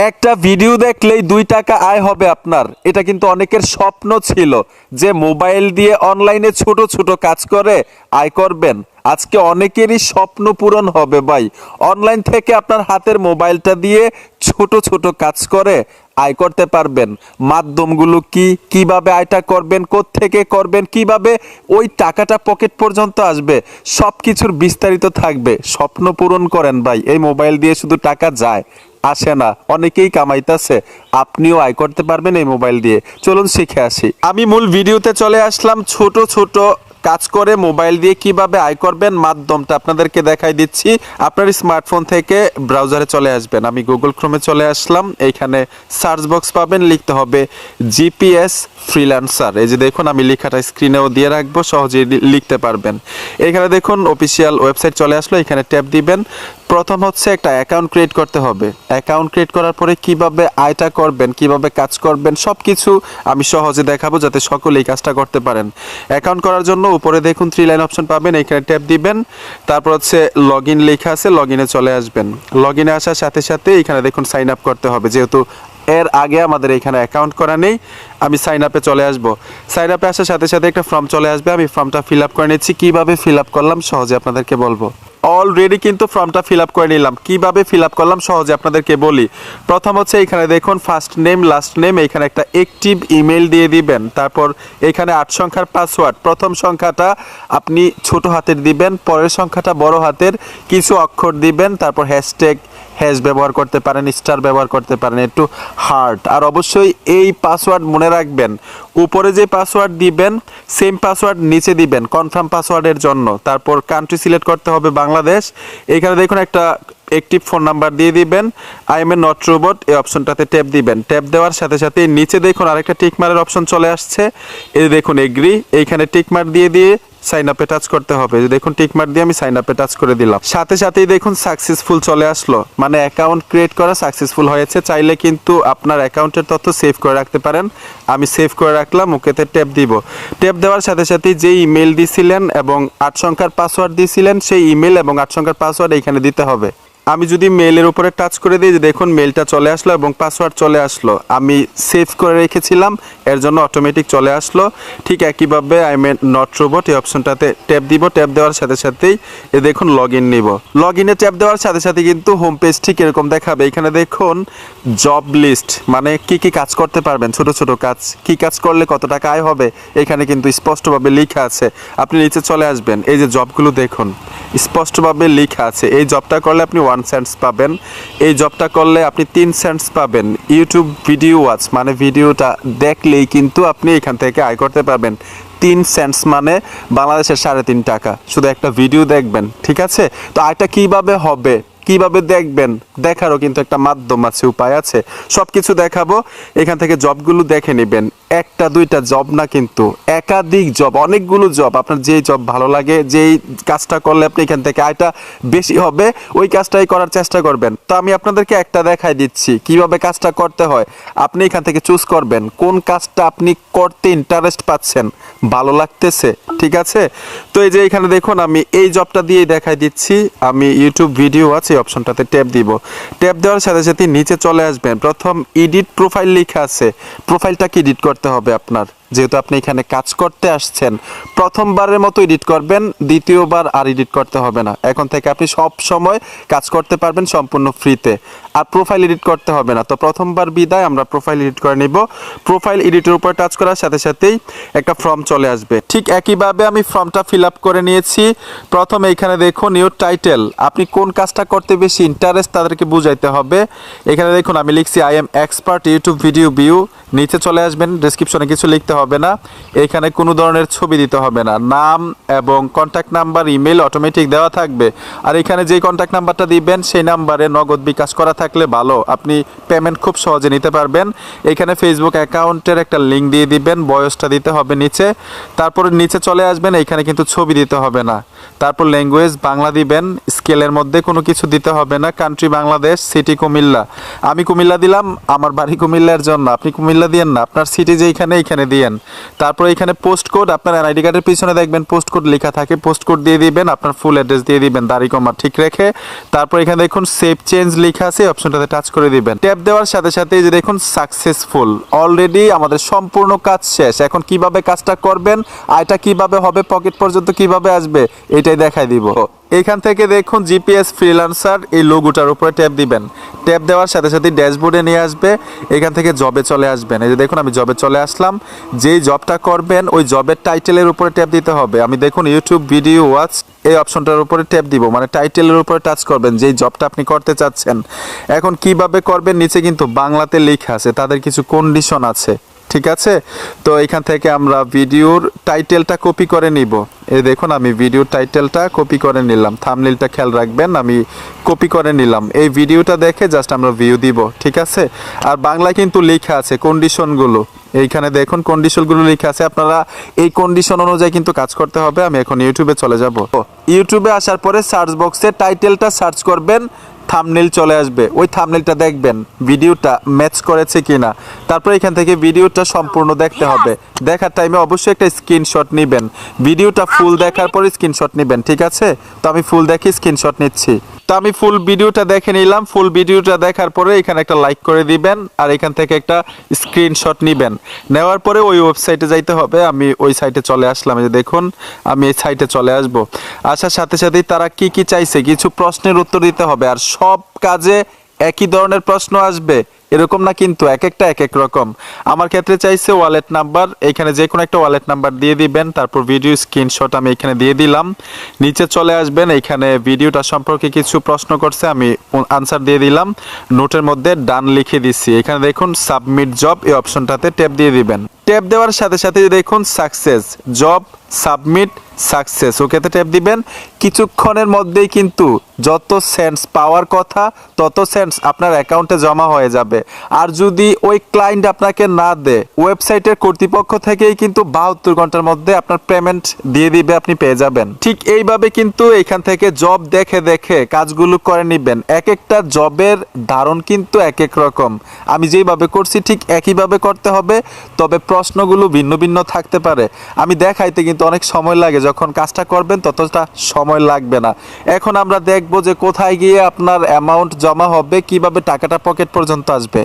একটা ভিডিও দেখলেই 2 টাকা আয় হবে আপনার, এটা কিন্তু অনেকের স্বপ্ন ছিল যে মোবাইল দিয়ে অনলাইনে ছোট ছোট কাজ করে আয় করবেন। আজকে অনেকেরই স্বপ্ন পূরণ হবে ভাই। অনলাইন থেকে আপনার হাতের মোবাইলটা দিয়ে ছোট ছোট কাজ করে আয় করতে পারবেন। মাধ্যমগুলো কি, কিভাবে আয়টা করবেন, কোত্থেকে করবেন, কিভাবে ওই টাকাটা পকেট পর্যন্ত আসবে, সব কিছুর বিস্তারিত থাকবে। স্বপ্ন পূরণ করেন ভাই, এই মোবাইল দিয়ে শুধু টাকা যায় আসে না, অনেকেই কামাইতেছে, আপনিও আয় করতে পারবেন এই মোবাইল দিয়ে। চলুন শিখে আসি। আমি মূল ভিডিওতে চলে আসলাম। ছোট ছোট কাজ করে মোবাইল দিয়ে কিভাবে আয় করবেন মাধ্যমটা আপনাদেরকে দেখাই দিচ্ছি। আপনার স্মার্টফোন থেকে ব্রাউজারে চলে আসবেন। আমি গুগল ক্রোমে চলে আসলাম। এইখানে সার্চ বক্স পাবেন, লিখতে হবে জিপিএস ফ্রিল্যান্সার। এই যে দেখুন, আমি লেখাটা স্ক্রিনেও দিয়ে রাখবো, সহজেই লিখতে পারবেন। এখানে দেখুন অফিসিয়াল ওয়েবসাইট চলে আসলো। এখানে ট্যাপ দিবেন। প্রথম হচ্ছে একটা অ্যাকাউন্ট ক্রিয়েট করতে হবে। অ্যাকাউন্ট ক্রিয়েট করার পরে কিভাবে আয়টা করবেন, কিভাবে কাজ করবেন, সব কিছু আমি সহজে দেখাবো যাতে সকলেই কাজটা করতে পারেন। অ্যাকাউন্ট করার জন্য উপরে দেখুন 3 লাইন অপশন পাবেন, এখানে ট্যাপ দিবেন। তারপর হচ্ছে লগ ইন লেখা আছে, লগ ইনে চলে আসবেন। লগ ইনে আসার সাথে সাথে এখানে দেখুন সাইন আপ করতে হবে, যেহেতু এর আগে আমাদের এখানে অ্যাকাউন্ট করা নেই। আমি সাইন আপে চলে আসব। সাইন আপে আসার সাথে সাথে একটা ফর্ম চলে আসবে, আমি ফর্মটা ফিল আপ করে নিচ্ছি। কীভাবে ফিল আপ করলাম সহজে আপনাদেরকে বলবো। অলরেডি কিন্তু ফর্মটা ফিল আপ করে নিলাম। কিভাবে ফিল আপ করলাম সহজে আপনাদেরকে বলি। প্রথম হচ্ছে এখানে দেখুন ফার্স্ট নেম লাস্ট নেম, এখানে একটা অ্যাক্টিভ ইমেল দিয়ে দিবেন। তারপর এখানে 8 সংখ্যার পাসওয়ার্ড, প্রথম সংখ্যাটা আপনি ছোট হাতের দিবেন, পরের সংখ্যাটা বড় হাতের, কিছু অক্ষর দিবেন। তারপর হ্যাশট্যাগ হ্যাশ ব্যবহার করতে পারেন, স্টার ব্যবহার করতে পারেন, একটু হার্ট। আর অবশ্যই এই পাসওয়ার্ড মনে রাখবেন, উপরে যে পাসওয়ার্ড দিবেন সেম পাসওয়ার্ড নিচে দিবেন কনফার্ম পাসওয়ার্ডের জন্য। তারপর কান্ট্রি সিলেক্ট করতে হবে বাংলাদেশ। এখানে দেখুন একটা একটিভ ফোন নাম্বার দিয়ে দিবেন। I M A not robot, এই অপশনটাতে ট্যাপ দিবেন। ট্যাপ দেওয়ার সাথে সাথে নিচে দেখুন আরেকটা টিকমারের অপশন চলে আসছে। এই দেখুন এগ্রি, এইখানে টিকমার দিয়ে সাইন আপে টাচ করতে হবে। দেখুন টিকমার্ক দিয়ে আমি সাইন আপে টাচ করে দিলাম। সাথে সাথেই দেখুন সাকসেসফুল চলে আসলো, মানে অ্যাকাউন্ট ক্রিয়েট করা সাকসেসফুল হয়েছে। চাইলে কিন্তু আপনার অ্যাকাউন্টের তথ্য সেভ করে রাখতে পারেন। আমি সেভ করে রাখলাম, ওকেতে ট্যাপ দিব। ট্যাপ দেওয়ার সাথে সাথে যে ইমেল দিয়েছিলেন এবং 8 সংখ্যার পাসওয়ার্ড দিয়েছিলেন, সেই ইমেল এবং 8 সংখ্যার পাসওয়ার্ড এইখানে দিতে হবে। আমি যদি মেলের উপরে টাচ করে দিই, যে দেখুন মেলটা চলে আসলো এবং পাসওয়ার্ড চলে আসলো। আমি সেভ করে রেখেছিলাম, এর জন্য অটোমেটিক চলে আসলো। ঠিক একইভাবে আই এম নট রোবট, এই অপশনটাতে ট্যাপ দিব। ট্যাপ দেওয়ার সাথে সাথেই এ দেখুন লগ ইন নিব। লগ ইনে ট্যাপ দেওয়ার সাথে সাথে কিন্তু হোম পেজ ঠিক এরকম দেখাবে। এখানে দেখুন জব লিস্ট, মানে কি কি কাজ করতে পারবেন, ছোট ছোট কাজ, কি কাজ করলে কত টাকা আয় হবে, এখানে কিন্তু স্পষ্টভাবে লেখা আছে। আপনি নিচে চলে আসবেন, এই যে জবগুলো দেখুন স্পষ্টভাবে লেখা আছে। এই জবটা করলে আপনি 1 সেন্টস পাবেন, এই জবটা করলে আপনি 3 সেন্টস পাবেন। ইউটিউব ভিডিও ওয়াচ, মানে ভিডিওটা দেখলেই কিন্তু আপনি এখান থেকে আয় করতে পারবেন। 3 সেন্টস মানে বাংলাদেশের 3.5 টাকা, শুধু একটা ভিডিও দেখবেন। ঠিক আছে, তো আয়টা কিভাবে হবে, কিভাবে দেখবেন, দেখারও কিন্তু একটা মাধ্যম আছে, উপায় আছে। সব কিছু দেখাবো। এখান থেকে জবগুলো দেখে নেবেন। একটা দুইটা জব না, কিন্তু একাধিক জব, অনেকগুলো জব। আপনার যেই জব ভালো লাগে, যেই কাজটা করলে আপনি এখান থেকে আয়টা বেশি হবে, ওই কাজটাই করার চেষ্টা করবেন। তো আমি আপনাদেরকে একটা দেখাই দিচ্ছি কিভাবে কাজটা করতে হয়। আপনি এখান থেকে চুজ করবেন কোন কাজটা আপনি করতে ইন্টারেস্ট পাচ্ছেন, ভালো লাগতেছে। ঠিক আছে, তো এই যে এখানে দেখুন আমি এই জবটা দিয়েই দেখাই দিচ্ছি। আমি ইউটিউব ভিডিও আছে, এই অপশনটাতে ট্যাপ দিব। ট্যাপ দেওয়ার সাথে সাথে নিচে চলে আসবেন। প্রথম এডিট প্রোফাইল লেখা আছে, প্রোফাইলটাকে এডিট করতে হবে আপনার। যেহেতু আপনি এখানে কাজ করতে আসছেন, প্রথমবারের মতো এডিট করবেন, দ্বিতীয়বার আর এডিট করতে হবে না। এখন থেকে আপনি সব সময় কাজ করতে পারবেন সম্পূর্ণ ফ্রিতে, আর প্রোফাইল এডিট করতে হবে না। তো প্রথমবার বিদায় আমরা প্রোফাইল এডিট করে নিব। প্রোফাইল এডিটের উপর টাচ করার সাথে সাথেই একটা ফর্ম চলে আসবে। ঠিক একইভাবে আমি ফর্মটা ফিল আপ করে নিয়েছি। প্রথমে এখানে দেখুন ইউর টাইটেল, আপনি কোন কাজটা করতে বেশি ইন্টারেস্ট তাদেরকে বুঝাইতে হবে। এখানে দেখুন আমি লিখছি I am expert YouTube video view. নিচে চলে আসবেন, ডেসক্রিপশনে কিছু লিখতে হবে না, এখানে কোনো ধরনের ছবি দিতে হবে না। নাম এবং কন্ট্যাক্ট নাম্বার, ইমেল অটোমেটিক দেওয়া থাকবে। আর এখানে যেই কন্ট্যাক্ট নাম্বারটা দিবেন সেই নাম্বারে নগদ বিকাশ করা থাকলে ভালো, আপনি পেমেন্ট খুব সহজে নিতে পারবেন। এখানে ফেসবুক অ্যাকাউন্টের একটা লিঙ্ক দিয়ে দিবেন, বয়সটা দিতে হবে নিচে। তারপর নিচে চলে আসবেন, এখানে কিন্তু ছবি দিতে হবে না। তারপর ল্যাঙ্গুয়েজ বাংলা দিবেন, স্কেলের মধ্যে কোনো কিছু দিতে হবে না। Country Bangladesh, city Comilla. আমি কুমিল্লা দিলাম, আমার বাড়ি কুমিল্লার জন্য। আপনি কুমিল্লা দিয়েন না, আপনার সিটি যেইখানে এইখানে দিয়েন। দিবেন। তারপর এখানে পোস্ট কোড, আপনার এনআইডি কার্ডের পিছনে দেখবেন পোস্ট কোড লেখা থাকে, পোস্ট কোড দিয়ে দিবেন, আপনার ফুল অ্যাড্রেস দিয়ে দিবেন দাড়ি কমা ঠিক রেখে। তারপর এখানে দেখুন সেভ চেঞ্জ লেখা আছে, অপশনটাতে টাচ করে দিবেন। ট্যাপ দেওয়ার সাথে সাথে এই যে দেখুন সাকসেসফুল, অলরেডি আমাদের সম্পূর্ণ কাজ শেষ। এখন কিভাবে কাজটা করবেন, আয়টা কিভাবে হবে, পকেট পর্যন্ত কিভাবে আসবে, এটাই দেখাই দিব। এখান থেকে দেখুন জিপিএস ফ্রিল্যান্সার এই লোগোটার উপরে ট্যাপ দিবেন। ট্যাপ দেওয়ার সাথে সাথে ড্যাশবোর্ডে নিয়ে আসবে, এখান থেকে জবে চলে আসবেন। এই যে দেখুন আমি জবে চলে আসলাম। যেই জবটা করবেন ওই জবের টাইটেলের উপরে ট্যাপ দিতে হবে। আমি দেখুন ইউটিউব ভিডিও ওয়াচ এই অপশনটার উপরে ট্যাপ দিব, মানে টাইটেলের উপরে টাচ করবেন যেই জবটা আপনি করতে চাচ্ছেন। এখন কিভাবে করবেন, নিচে কিন্তু বাংলাতে লেখা আছে, তাদের কিছু কন্ডিশন আছে, ঠিক আছে। তো এখান থেকে আমরা ভিডিওর টাইটেলটা কপি করে নিব। এই দেখুন আমি ভিডিওর টাইটেলটা কপি করে নিলাম, থাম্বনেইলটা খেয়াল রাখবেন, আমি কপি করে নিলাম। এই ভিডিওটা দেখে জাস্ট আমরা ভিউ দিব, ঠিক আছে। আর বাংলায় কিন্তু লেখা আছে কন্ডিশনগুলো, এইখানে দেখুন কন্ডিশনগুলো লেখা আছে, আপনারা এই কন্ডিশন অনুযায়ী কিন্তু কাজ করতে হবে। আমি এখন ইউটিউবে চলে যাব। ইউটিউবে আসার পরে সার্চ বক্সে টাইটেলটা সার্চ করবেন, থাম্বনেইল চলে আসবে, ওই থাম্বনেইলটা দেখবেন ভিডিওটা ম্যাচ করেছে কিনা। তারপর এখান থেকে ভিডিওটা সম্পূর্ণ দেখতে হবে। দেখার টাইমে অবশ্যই একটা স্ক্রিনশট নেবেন, ভিডিওটা ফুল দেখার পরে স্ক্রিনশট নেবেন, ঠিক আছে। তো আমি ফুল দেখে স্ক্রিনশট নিচ্ছি। তো আমি ফুল ভিডিওটা দেখে নিলাম। ফুল ভিডিওটা দেখার পরে এখানে একটা লাইক করে দিবেন, আর এখান থেকে একটা স্ক্রিনশট নেবেন। নেওয়ার পরে ওই ওয়েবসাইটে যাইতে হবে। আমি ওই সাইটে চলে আসলাম, এই যে দেখুন আমি এই সাইটে চলে আসব। আসার সাথে সাথেই তারা কি কি চাইছে, কিছু প্রশ্নের উত্তর দিতে হবে। আর সব কাজে একই ধরনের প্রশ্ন আসবে এরকম না, কিন্তু এক একটা এক এক রকম। আমার ক্ষেত্রে চাইছে ওয়ালেট নাম্বার, এখানে যে কোনো একটা ওয়ালেট নাম্বার দিয়ে দিবেন। তারপর ভিডিও স্ক্রিনশট আমি এখানে দিয়ে দিলাম। নিচে চলে আসবেন, এখানে ভিডিওটা সম্পর্কে কিছু প্রশ্ন করছে, আমি আনসার দিয়ে দিলাম। নোটের মধ্যে ডান লিখে দিচ্ছি। এখানে দেখুন সাবমিট জব, এই অপশনটাতে ট্যাপ দিয়ে দিবেন। ট্যাপ দেওয়ার সাথে সাথে দেখুন সাকসেস জব সাবমিট সাকসেস, ওকেতে ট্যাপ দিবেন। কিছুক্ষণের মধ্যেই কিন্তু যত সেন্টস পাওয়ার কথা তত সেন্টস আপনার অ্যাকাউন্টে জমা হয়ে যাবে। আর যদি ওই ক্লায়েন্ট আপনাকে না দেয়, ওয়েবসাইটের কর্তৃপক্ষ থেকেই কিন্তু 72 ঘন্টার মধ্যে আপনার পেমেন্ট দিয়ে দিবে, আপনি পেয়ে যাবেন। ঠিক এইভাবে কিন্তু এখান থেকে জব দেখে দেখে কাজগুলো করে নেবেন। এক একটা জবের ধারণ কিন্তু এক এক রকম। আমি যেইভাবে করছি ঠিক একইভাবে করতে হবে, তবে প্রশ্নগুলো ভিন্ন ভিন্ন থাকতে পারে। আমি দেখাইতে কিন্তু অনেক সময় লাগে, যখন কাজটা করবেন ততটা সময় লাগবে না। এখন আমরা দেখব যে কোথায় গিয়ে আপনার অ্যামাউন্ট জমা হবে, কিভাবে টাকাটা পকেট পর্যন্ত আসবে।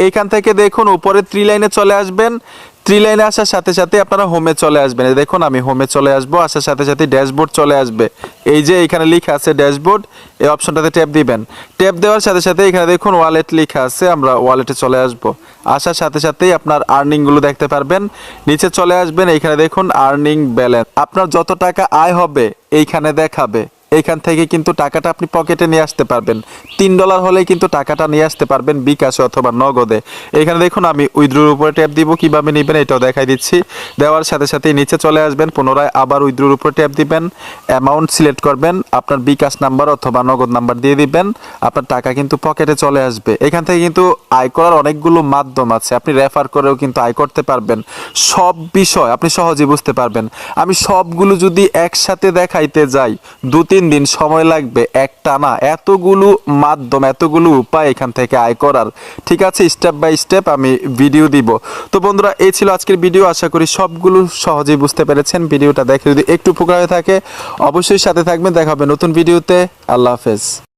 এইখান থেকে দেখুন উপরে 3 লাইনে চলে আসবেন। 3 লাইনে আসার সাথে সাথে আপনারা হোমে চলে আসবেন। দেখুন আমি হোমে চলে আসবো, আসার সাথে সাথে ড্যাশবোর্ড চলে আসবে। এই যে এখানে লেখা আছে ড্যাশবোর্ড, এই অপশনটাতে ট্যাপ দিবেন। ট্যাপ দেওয়ার সাথে সাথে এখানে দেখুন ওয়ালেট লেখা আছে, আমরা ওয়ালেটে চলে আসব। আসার সাথে সাথেই আপনার আর্নিংগুলো দেখতে পারবেন। নিচে চলে আসবেন, এইখানে দেখুন আর্নিং ব্যালেন্স, আপনার যত টাকা আয় হবে এইখানে দেখাবে। এইখান থেকে কিন্তু টাকাটা আপনি পকেটে নিয়ে আসতে পারবেন। $3 হলেই কিন্তু টাকাটা নিয়ে আসতে পারবেন বিকাশে অথবা নগদে। এখানে দেখুন আমি উইথড্রোর উপরে ট্যাপ দিব, কিভাবে নেবেন এটাও দেখাই দিচ্ছি। দেওয়ার সাথে সাথে নিচে চলে আসবেন, পুনরায় আবার উইথড্রোর উপরে ট্যাপ দিবেন, অ্যামাউন্ট সিলেক্ট করবেন, আপনার বিকাশ নাম্বার অথবা নগদ নাম্বার দিয়ে দিবেন, আপনার টাকা কিন্তু পকেটে চলে আসবে। এখান থেকে কিন্তু আয় করার অনেকগুলো মাধ্যম আছে, আপনি রেফার করেও কিন্তু আয় করতে পারবেন। সব বিষয় আপনি সহজেই বুঝতে পারবেন। আমি সবগুলো যদি একসাথে দেখাইতে যাই 2-3 দিন সময় লাগবে, একটা না এতগুলো মাধ্যম, এতগুলো উপায় এখান থেকে আয় করার। ঠিক আছে, স্টেপ বাই স্টেপ আমি ভিডিও দিব। তো বন্ধুরা এই ছিল আজকের ভিডিও, আশা করি সবগুলো সহজেই বুঝতে পেরেছেন। ভিডিওটা দেখে যদি একটু উপকার হয়ে থাকে অবশ্যই সাথে থাকবেন। দেখা হবে নতুন ভিডিওতে। আল্লাহ হাফেজ।